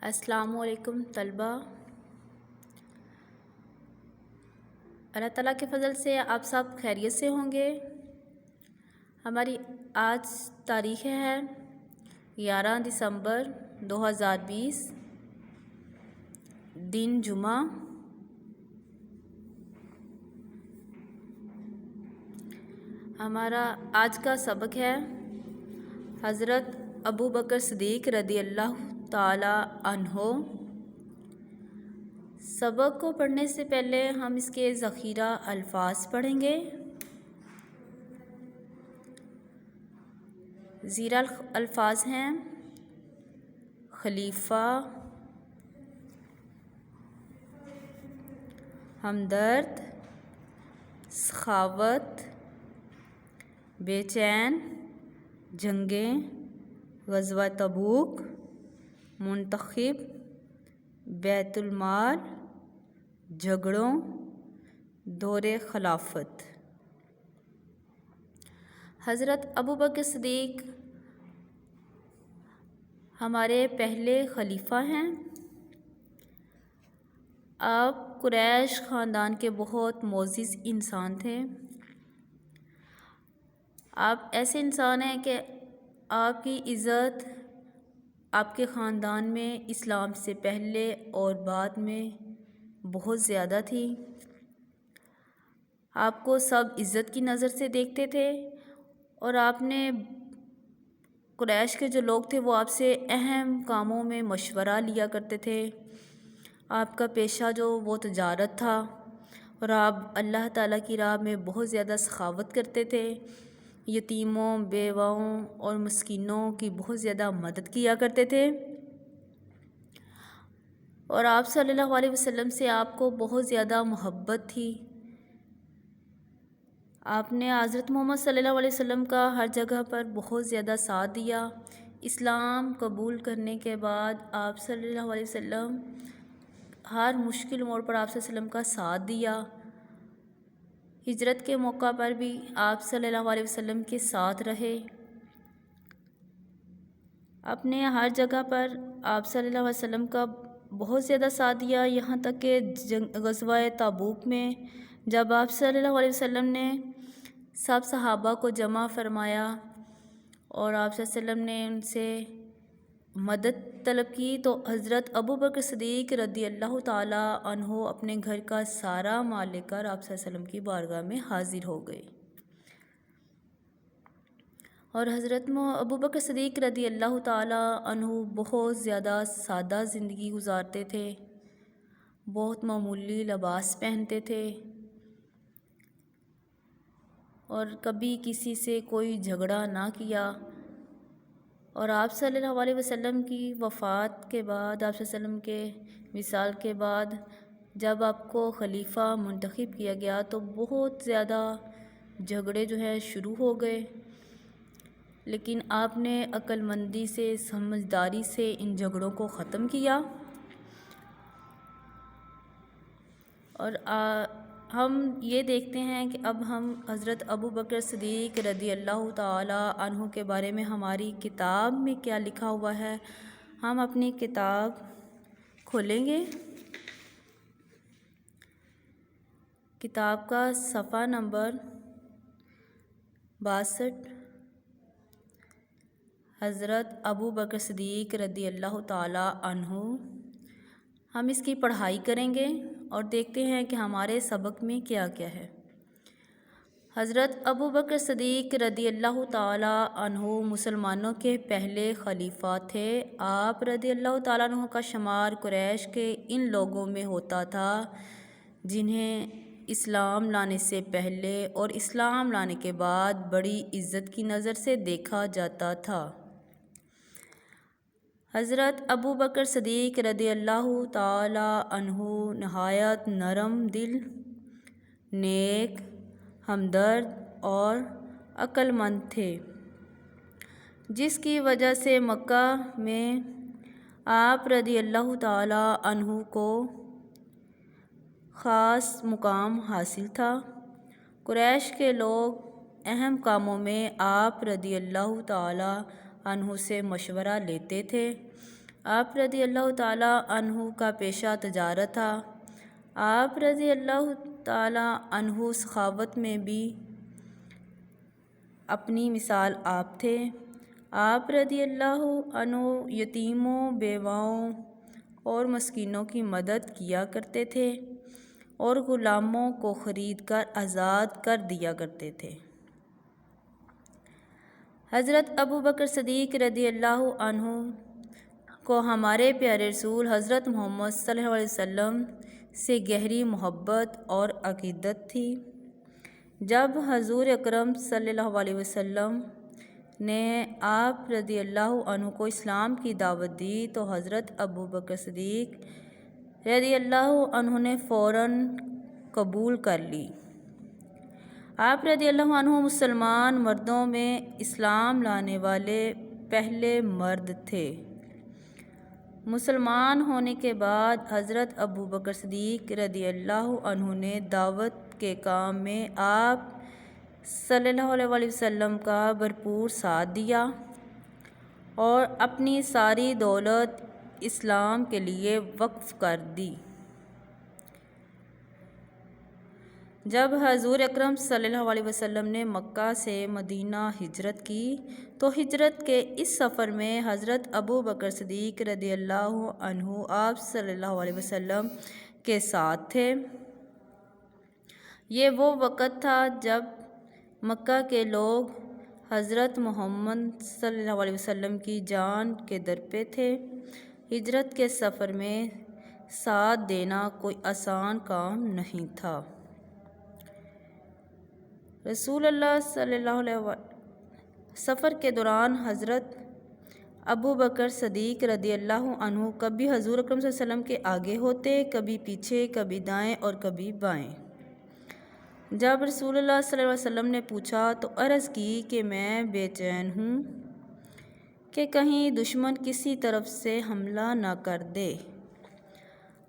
السلام علیکم طلبہ۔ اللہ تعالیٰ کے فضل سے آپ سب خیریت سے ہوں گے۔ ہماری آج تاریخ ہے 11 دسمبر 2020، دن جمعہ۔ ہمارا آج کا سبق ہے حضرت ابو بکر صدیق رضی اللہ تعالی عنہ۔ سبق کو پڑھنے سے پہلے ہم اس کے ذخیرہ الفاظ پڑھیں گے۔ زیرہ الفاظ ہیں خلیفہ، ہمدرد، سخاوت، بے چین، جنگیں، غزوہ تبوک، منتخب، بیت المال، جھگڑوں، دور خلافت۔ حضرت ابو بکر صدیق ہمارے پہلے خلیفہ ہیں۔ آپ قریش خاندان کے بہت معزز انسان تھے۔ آپ ایسے انسان ہیں کہ آپ کی عزت آپ کے خاندان میں اسلام سے پہلے اور بعد میں بہت زیادہ تھی۔ آپ کو سب عزت کی نظر سے دیکھتے تھے اور آپ نے قریش کے جو لوگ تھے وہ آپ سے اہم کاموں میں مشورہ لیا کرتے تھے۔ آپ کا پیشہ جو وہ تجارت تھا اور آپ اللہ تعالیٰ کی راہ میں بہت زیادہ سخاوت کرتے تھے۔ یتیموں، بیواؤں اور مسکینوں کی بہت زیادہ مدد کیا کرتے تھے، اور آپ صلی اللہ علیہ وسلم سے آپ کو بہت زیادہ محبت تھی۔ آپ نے حضرت محمد صلی اللہ علیہ وسلم کا ہر جگہ پر بہت زیادہ ساتھ دیا۔ اسلام قبول کرنے کے بعد آپ صلی اللہ علیہ وسلم ہر مشکل موڑ پر آپ صلی اللہ علیہ وسلم کا ساتھ دیا۔ ہجرت کے موقع پر بھی آپ صلی اللہ علیہ وسلم کے ساتھ رہے۔ اپنے ہر جگہ پر آپ صلی اللہ علیہ وسلم کا بہت زیادہ ساتھ دیا، یہاں تک کہ غزوہ تبوک میں جب آپ صلی اللہ علیہ وسلم نے سب صحابہ کو جمع فرمایا اور آپ صلی اللہ علیہ وسلم نے ان سے مدد طلب کی، تو حضرت ابو بکر صدیق رضی اللہ تعالی عنہ اپنے گھر کا سارا مال لے کر آپ صلی اللہ علیہ وسلم کی بارگاہ میں حاضر ہو گئے۔ اور حضرت ابو بکر صدیق رضی اللہ تعالی عنہ بہت زیادہ سادہ زندگی گزارتے تھے، بہت معمولی لباس پہنتے تھے اور کبھی کسی سے کوئی جھگڑا نہ کیا۔ اور آپ صلی اللہ علیہ وسلم کی وفات کے بعد، آپ صلی اللہ علیہ وسلم کے وصال کے بعد جب آپ کو خلیفہ منتخب کیا گیا تو بہت زیادہ جھگڑے جو ہیں شروع ہو گئے، لیکن آپ نے عقل مندی سے، سمجھداری سے ان جھگڑوں کو ختم کیا۔ اور ہم یہ دیکھتے ہیں کہ اب ہم حضرت ابو بکر صدیق رضی اللہ تعالی عنہ کے بارے میں ہماری کتاب میں کیا لکھا ہوا ہے، ہم اپنی کتاب کھولیں گے۔ کتاب کا صفحہ نمبر 62، حضرت ابو بکر صدیق رضی اللہ تعالی عنہ۔ ہم اس کی پڑھائی کریں گے اور دیکھتے ہیں کہ ہمارے سبق میں کیا کیا ہے۔ حضرت ابو بکر صدیق رضی اللہ تعالی عنہ مسلمانوں کے پہلے خلیفہ تھے۔ آپ رضی اللہ تعالیٰ عنہ کا شمار قریش کے ان لوگوں میں ہوتا تھا جنہیں اسلام لانے سے پہلے اور اسلام لانے کے بعد بڑی عزت کی نظر سے دیکھا جاتا تھا۔ حضرت ابو بکر صدیق رضی اللہ تعالی عنہ نہایت نرم دل، نیک، ہمدرد اور عقل مند تھے، جس کی وجہ سے مکہ میں آپ رضی اللہ تعالی عنہ کو خاص مقام حاصل تھا۔ قریش کے لوگ اہم کاموں میں آپ رضی اللہ تعالی عنہ سے مشورہ لیتے تھے۔ آپ رضی اللہ تعالیٰ عنہ کا پیشہ تجارت تھا۔ آپ رضی اللہ تعالیٰ عنہ سخاوت میں بھی اپنی مثال آپ تھے۔ آپ رضی اللہ عنہ یتیموں، بیواؤں اور مسکینوں کی مدد کیا کرتے تھے اور غلاموں کو خرید کر آزاد کر دیا کرتے تھے۔ حضرت ابو بکر صدیق رضی اللہ عنہ کو ہمارے پیارے رسول حضرت محمد صلی اللہ علیہ وسلم سے گہری محبت اور عقیدت تھی۔ جب حضور اکرم صلی اللہ علیہ وسلم نے آپ رضی اللہ عنہ کو اسلام کی دعوت دی تو حضرت ابو بکر صدیق رضی اللہ عنہ نے فوراً قبول کر لی۔ آپ رضی اللہ عنہ مسلمان مردوں میں اسلام لانے والے پہلے مرد تھے۔ مسلمان ہونے کے بعد حضرت ابو بکر صدیق رضی اللہ عنہ نے دعوت کے کام میں آپ صلی اللہ علیہ وسلم کا بھرپور ساتھ دیا اور اپنی ساری دولت اسلام کے لیے وقف کر دی۔ جب حضور اکرم صلی اللہ علیہ وسلم نے مکہ سے مدینہ ہجرت کی تو ہجرت کے اس سفر میں حضرت ابو بکر صدیق رضی اللہ عنہ آپ صلی اللہ علیہ وسلم کے ساتھ تھے۔ یہ وہ وقت تھا جب مکہ کے لوگ حضرت محمد صلی اللہ علیہ وسلم کی جان کے در پہ تھے۔ ہجرت کے سفر میں ساتھ دینا کوئی آسان کام نہیں تھا۔ رسول اللہ صلی اللہ علیہ وسلم سفر کے دوران حضرت ابو بکر صدیق رضی اللہ عنہ کبھی حضور اکرم صلی اللہ علیہ وسلم کے آگے ہوتے، کبھی پیچھے، کبھی دائیں اور کبھی بائیں۔ جب رسول اللہ صلی اللہ علیہ وسلم نے پوچھا تو عرض کی کہ میں بے چین ہوں کہ کہیں دشمن کسی طرف سے حملہ نہ کر دے۔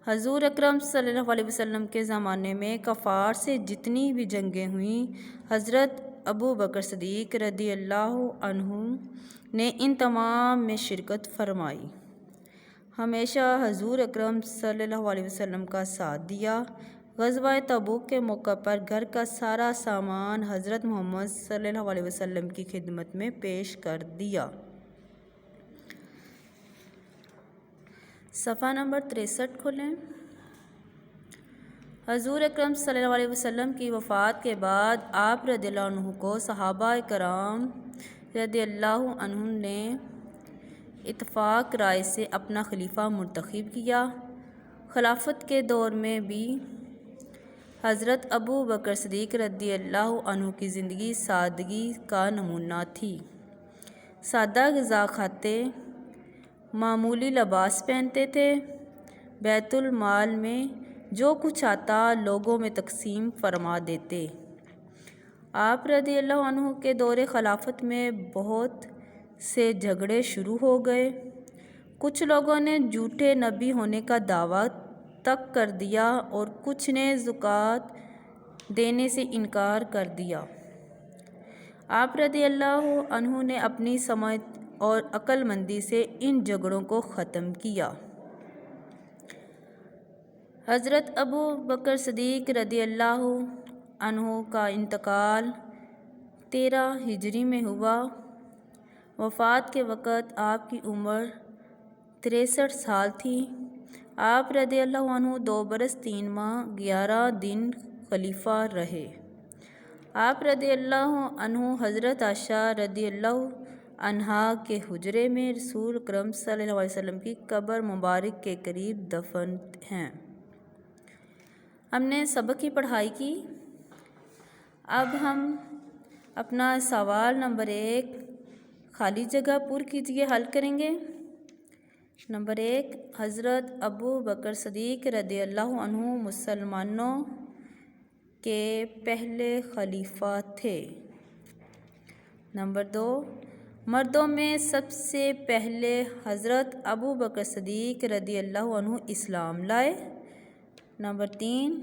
حضور اکرم صلی اللہ علیہ وسلم کے زمانے میں کفار سے جتنی بھی جنگیں ہوئیں، حضرت ابو بکر صدیق رضی اللہ عنہ نے ان تمام میں شرکت فرمائی، ہمیشہ حضور اکرم صلی اللہ علیہ وسلم کا ساتھ دیا۔ غزوہ تبوک کے موقع پر گھر کا سارا سامان حضرت محمد صلی اللہ علیہ وسلم کی خدمت میں پیش کر دیا۔ صفحہ نمبر 63 کھولیں۔ حضور اکرم صلی اللہ علیہ وسلم کی وفات کے بعد آپ رضی اللہ عنہ کو صحابہ کرام رضی اللہ عنہم نے اتفاق رائے سے اپنا خلیفہ منتخب کیا۔ خلافت کے دور میں بھی حضرت ابو بکر صدیق رضی اللہ عنہ کی زندگی سادگی کا نمونہ تھی۔ سادہ غذا کھاتے، معمولی لباس پہنتے تھے، بیت المال میں جو کچھ آتا لوگوں میں تقسیم فرما دیتے۔ آپ رضی اللہ عنہ کے دور خلافت میں بہت سے جھگڑے شروع ہو گئے۔ کچھ لوگوں نے جھوٹے نبی ہونے کا دعویٰ تک کر دیا اور کچھ نے زکوٰۃ دینے سے انکار کر دیا۔ آپ رضی اللہ عنہ نے اپنی سمجھ اور عقل مندی سے ان جھگڑوں کو ختم کیا۔ حضرت ابو بکر صدیق رضی اللہ عنہ کا انتقال 13 ہجری میں ہوا۔ وفات کے وقت آپ کی عمر 63 سال تھی۔ آپ رضی اللہ عنہ 2 برس 3 ماہ 11 دن خلیفہ رہے۔ آپ رضی اللہ عنہ حضرت عائشہ رضی اللہ عنہا کے حجرے میں رسول اکرم صلی اللہ علیہ وسلم کی قبر مبارک کے قریب دفن ہیں۔ ہم نے سبق کی پڑھائی کی۔ اب ہم اپنا سوال نمبر 1 خالی جگہ پر کیجیے، حل کریں گے۔ نمبر 1، حضرت ابو بکر صدیق رضی اللہ عنہ مسلمانوں کے پہلے خلیفہ تھے۔ نمبر 2، مردوں میں سب سے پہلے حضرت ابو بکر صدیق رضی اللہ عنہ اسلام لائے۔ نمبر 3،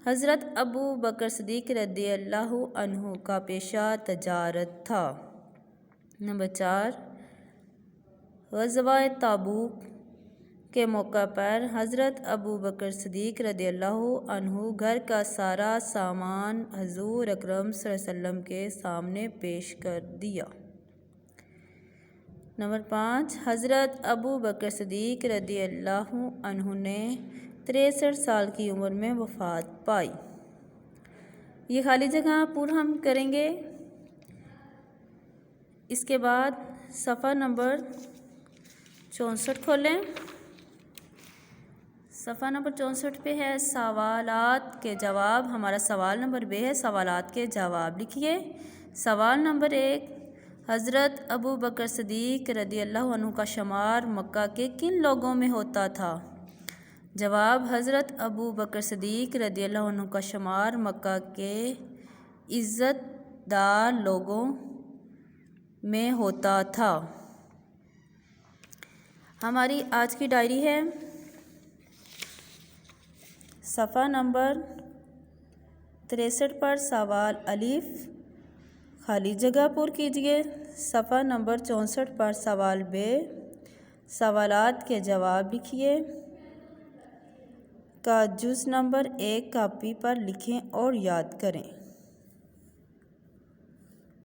حضرت ابو بکر صدیق رضی اللہ عنہ کا پیشہ تجارت تھا۔ نمبر 4، غزوہ تبوک کے موقع پر حضرت ابو بکر صدیق رضی اللہ عنہ گھر کا سارا سامان حضور اکرم صلی اللہ علیہ وسلم کے سامنے پیش کر دیا۔ نمبر 5، حضرت ابو بکر صدیق رضی اللہ عنہ نے 63 سال کی عمر میں وفات پائی۔ یہ خالی جگہ پورا ہم کریں گے۔ اس کے بعد صفحہ نمبر 64 کھولیں۔ صفحہ نمبر 64 پہ ہے سوالات کے جواب۔ ہمارا سوال نمبر ب ہے، سوالات کے جواب لکھیے۔ سوال نمبر 1، حضرت ابو بکر صدیق رضی اللہ عنہ کا شمار مکہ کے کن لوگوں میں ہوتا تھا؟ جواب، حضرت ابو بکر صدیق رضی اللہ عنہ کا شمار مکہ کے عزت دار لوگوں میں ہوتا تھا۔ ہماری آج کی ڈائری ہے۔ صفحہ نمبر 63 پر سوال الف خالی جگہ پر کیجیے۔ صفحہ نمبر 64 پر سوال ب سوالات کے جواب لکھیے کا جز نمبر 1 کاپی پر لکھیں اور یاد کریں۔